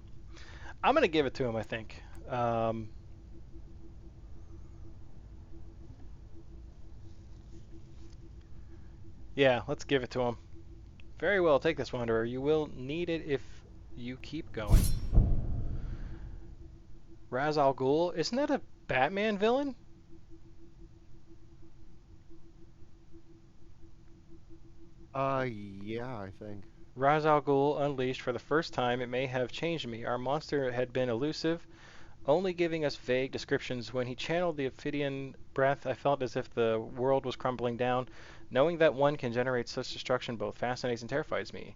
I'm gonna give it to him, I think. Um, yeah, let's give it to him. Very well, take this, Wanderer. You will need it if you keep going. Ra's al Ghul, isn't that a Batman villain? Yeah, I think. Ra's al Ghul unleashed for the first time. It may have changed me. Our monster had been elusive, only giving us vague descriptions. When he channeled the Ophidian breath, I felt as if the world was crumbling down. Knowing that one can generate such destruction both fascinates and terrifies me.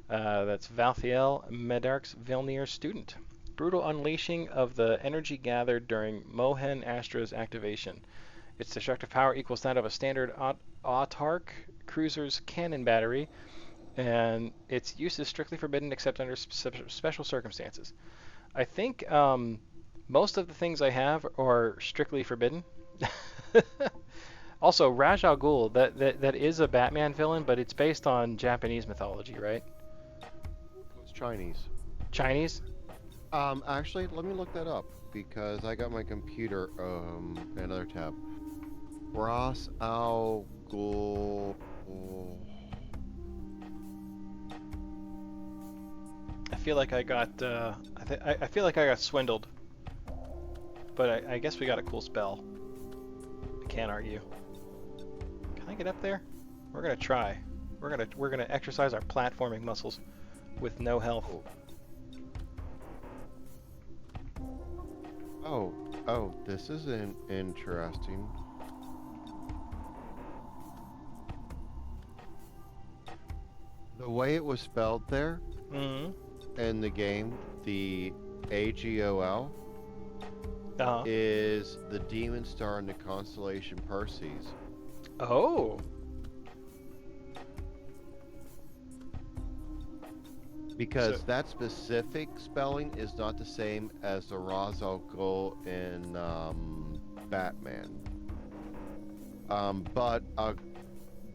That's Valthiel Medark's Vilnir student. Brutal unleashing of the energy gathered during Mohen Astra's activation. Its destructive power equals that of a standard Autarch cruiser's cannon battery, and its use is strictly forbidden except under special circumstances. I think most of the things I have are strictly forbidden. Also, Raj Al Ghul, that is a Batman villain, but it's based on Japanese mythology, right? It's Chinese. Chinese? Actually, let me look that up because I got my computer, another tab. Ras Al Ghul. I feel like I got I feel like I got swindled, but I guess we got a cool spell. I can't argue. Can I get up there? We're gonna try. We're gonna exercise our platforming muscles with no health. Oh, this is interesting. The way it was spelled there Mm-hmm. in the game, the AGOL, Uh-huh. is the demon star in the constellation Perseus. Oh. Because So that specific spelling is not the same as the Ra's al Ghul in Batman. But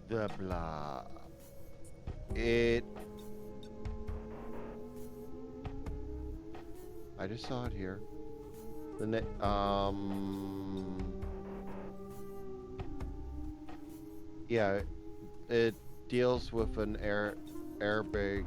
the blah. It. I just saw it here. The yeah, it deals with an Arabic.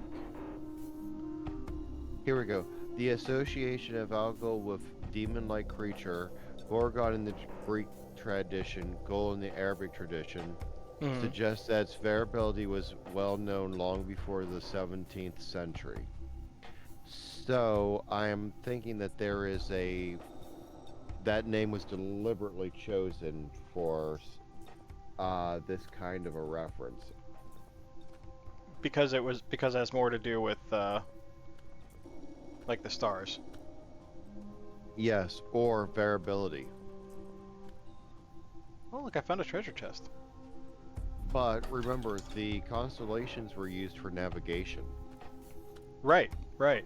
Here we go. The association of algal with demon-like creature, Gorgon in the Greek tradition, Ghoul in the Arabic tradition, Hmm. suggests that its variability was well known long before the 17th century. So I am thinking that that name was deliberately chosen for this kind of a reference. Because it has more to do with like the stars. Yes, or variability. Oh, look, I found a treasure chest. But remember, the constellations were used for navigation. Right, right.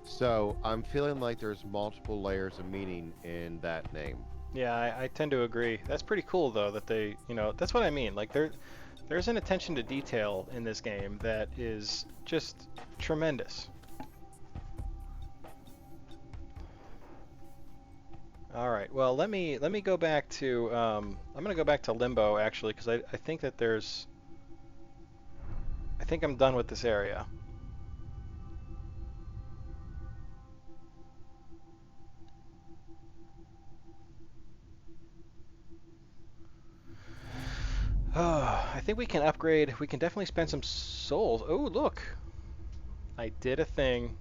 So I'm feeling like there's multiple layers of meaning in that name. Yeah, I tend to agree. That's pretty cool though that they, that's what I mean. Like there's an attention to detail in this game that is just tremendous. All right. Well, let me go back to I'm gonna go back to Limbo actually because I think that I think I'm done with this area. Oh, I think we can upgrade. We can definitely spend some souls. Oh, look. I did a thing.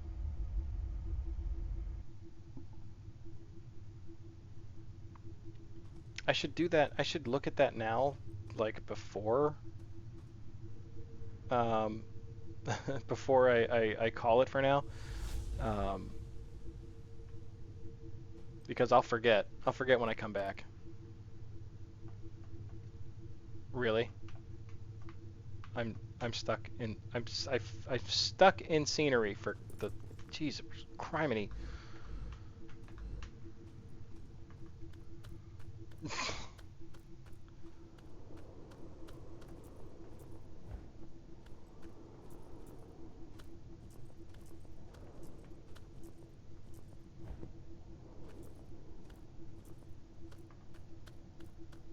I should do that. I should look at that now, like before, um, before I call it for now, um, because I'll forget. I'll forget when I come back. Really, I'm stuck in. I've stuck in scenery for the. Jesus, criminy.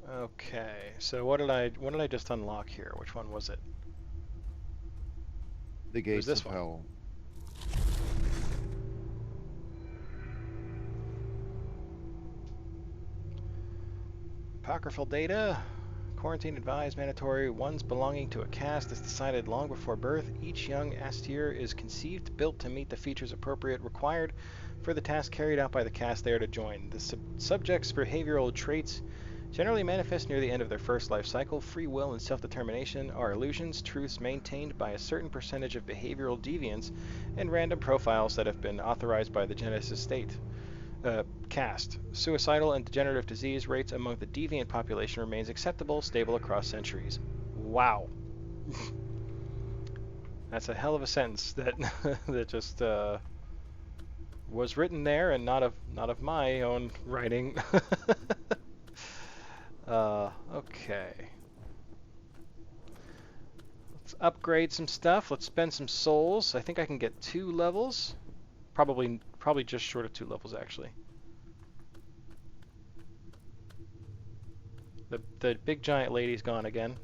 Okay, so what did I just unlock here? Which one was it? The It was gates this of one. hell. Apocryphal data. Quarantine advised mandatory. Ones belonging to a caste is decided long before birth. Each young Astir is conceived, built to meet the features appropriate required for the task carried out by the caste they are to join. The subject's behavioral traits generally manifest near the end of their first life cycle. Free will and self-determination are illusions, truths maintained by a certain percentage of behavioral deviance, and random profiles that have been authorized by the Genesis state. Cast. Suicidal and degenerative disease rates among the deviant population remains acceptable, stable across centuries. Wow. That's a hell of a sentence that that just was written there and not of my own writing. Okay. Let's upgrade some stuff. Let's spend some souls. I think I can get 2 levels. Probably just short of 2 levels actually. The big giant lady's gone again.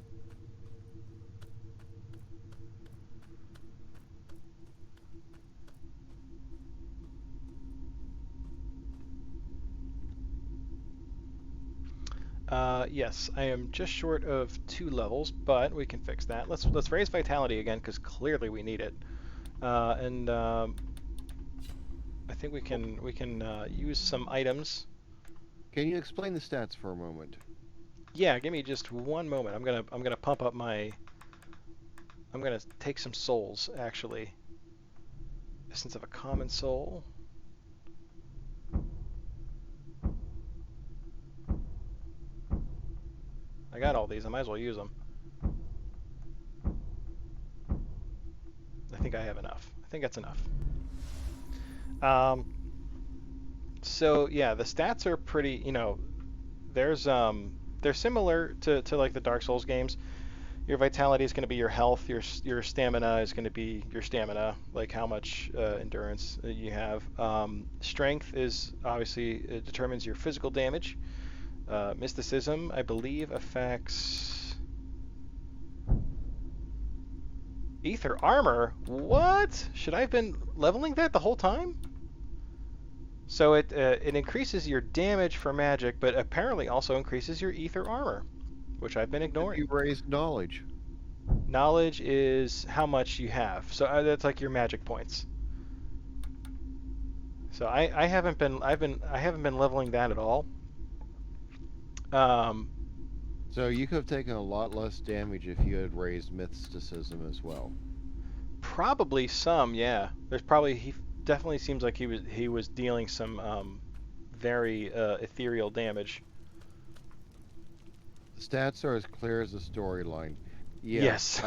Yes, I am just short of 2 levels, but we can fix that. Let's raise vitality again because clearly we need it. And I think we can use some items. Can you explain the stats for a moment? Yeah, give me just one moment. I'm gonna pump up my. I'm gonna take some souls actually. Essence of a common soul. I got all these. I might as well use them. I think I have enough. I think that's enough. Um, so yeah, the stats are pretty. There's they're similar to like the Dark Souls games. Your vitality is going to be your health. Your stamina is going to be your stamina, like how much endurance you have. Strength is obviously it determines your physical damage. Mysticism, I believe, affects ether armor. What? Should I have been leveling that the whole time? So it increases your damage for magic, but apparently also increases your ether armor, which I've been If you ignoring. raise knowledge. Knowledge is how much you have, so that's like your magic points. So I haven't been I haven't been leveling that at all. Um, So you could have taken a lot less damage if you had raised mysticism as well. Probably some, yeah. There's probably he definitely seems like he was dealing some very ethereal damage. The stats are as clear as the storyline. Yeah, Yes.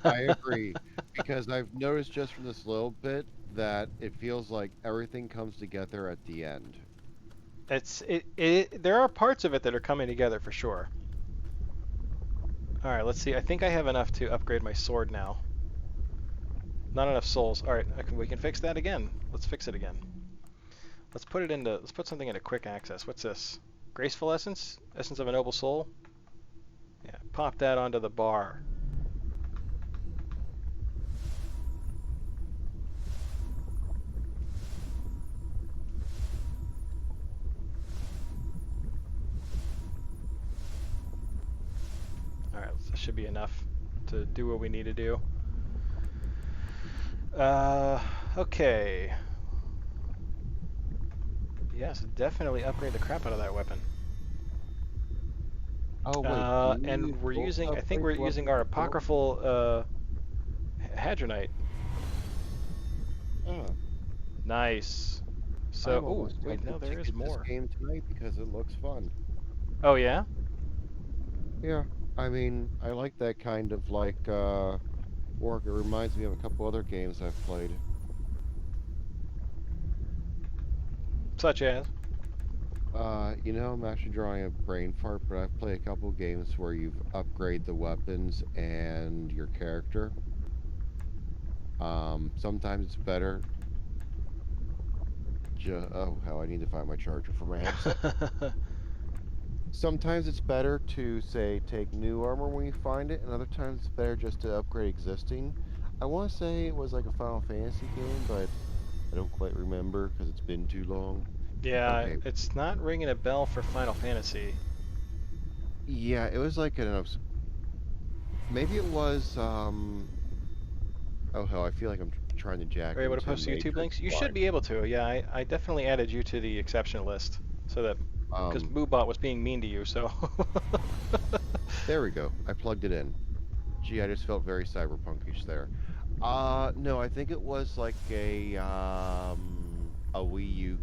I agree because I've noticed just from this little bit that it feels like everything comes together at the end. There are parts of it that are coming together for sure. All right, let's see. I think I have enough to upgrade my sword now. Not enough souls. All right, we can fix that again. Let's fix it again. Let's put something into quick access. What's this? Graceful essence? Essence of a noble soul? Yeah, pop that onto the bar. All right, that should be enough to do what we need to do. Uh, okay. Yes, definitely upgrade the crap out of that weapon. Oh wait, do you use And we're both using, I think upgrades we're using weapons our as well? apocryphal hadronite. Oh, Nice. So, I'm oh, almost wait, no, tempted to there is get this more. game tonight because it looks fun. Oh, yeah? Yeah, I mean, I like that kind of work. It reminds me of a couple other games I've played. Such as? I'm actually drawing a brain fart, but I've played a couple games where you've upgrade the weapons and your character. Sometimes it's better. Oh, hell, I need to find my charger for my headset. Sometimes it's better to, say, take new armor when you find it, and other times it's better just to upgrade existing. I want to say it was like a Final Fantasy game, but I don't quite remember because it's been too long. Yeah, Okay, it's not ringing a bell for Final Fantasy. yeah, it was like maybe it was, oh hell, I feel like I'm trying to jack Are you able to into post YouTube Matrix links? You should Line. be able to. Yeah, I definitely added you to the exception list so that because Um, Moobot was being mean to you, so. there we go. I plugged it in. Gee, I just felt very cyberpunkish there. No, I think it was like a Wii U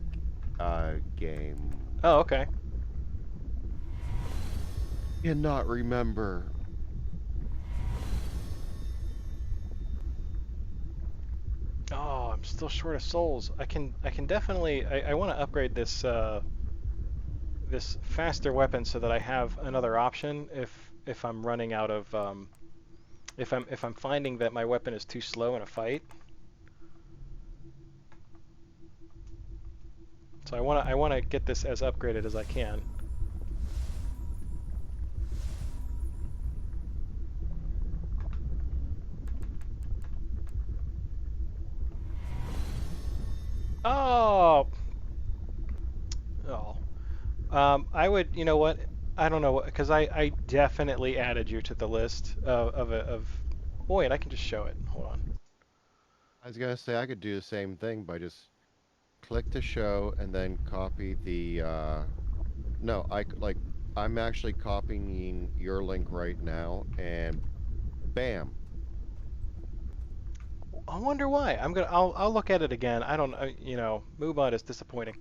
game. Oh, okay. Cannot remember. Oh, I'm still short of souls. I can definitely I want to upgrade this faster weapon so that I have another option if I'm running out of if I'm finding that my weapon is too slow in a fight. So I want to get this as upgraded as I can. Oh, oh. I would, you know what? I don't know, because I definitely added you to the list of. Oh, wait, I can just show it. Hold on. I was gonna say I could do the same thing by just click to show and then copy the no, I'm actually copying your link right now and bam. I wonder why. I'll look at it again. I don't, Moobot is disappointing.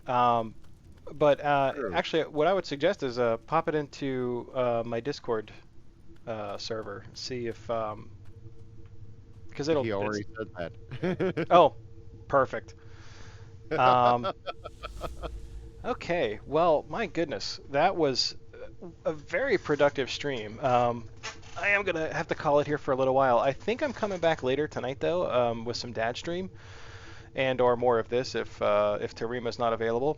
Um, but True. actually, what I would suggest is pop it into my Discord server. See if because He it's already said that. oh, perfect. Um, okay, well, my goodness, that was a very productive stream. I am gonna have to call it here for a little while. I think I'm coming back later tonight though, with some dad stream and or more of this if Tarima's not available.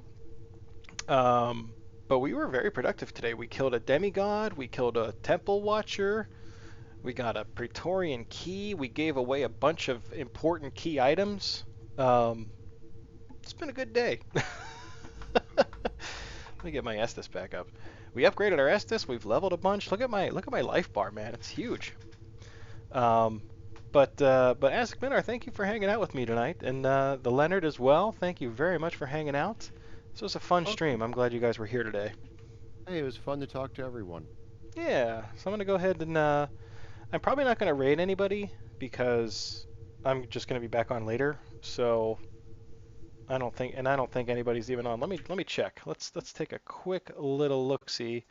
Um, but we were very productive today. We killed a demigod. We killed a temple watcher. We got a Praetorian key. We gave away a bunch of important key items. Um, it's been a good day. Let me get my Estus back up. We upgraded our Estus. We've leveled a bunch. Look at my life bar, man. It's huge. Um, but Ask Minar, thank you for hanging out with me tonight, and the Leonard as well. Thank you very much for hanging out. This was a fun Okay. stream. I'm glad you guys were here today. Hey, it was fun to talk to everyone. Yeah, so I'm gonna go ahead and I'm probably not gonna raid anybody because I'm just gonna be back on later. So I don't think anybody's even on. Let me check. Let's take a quick little look see.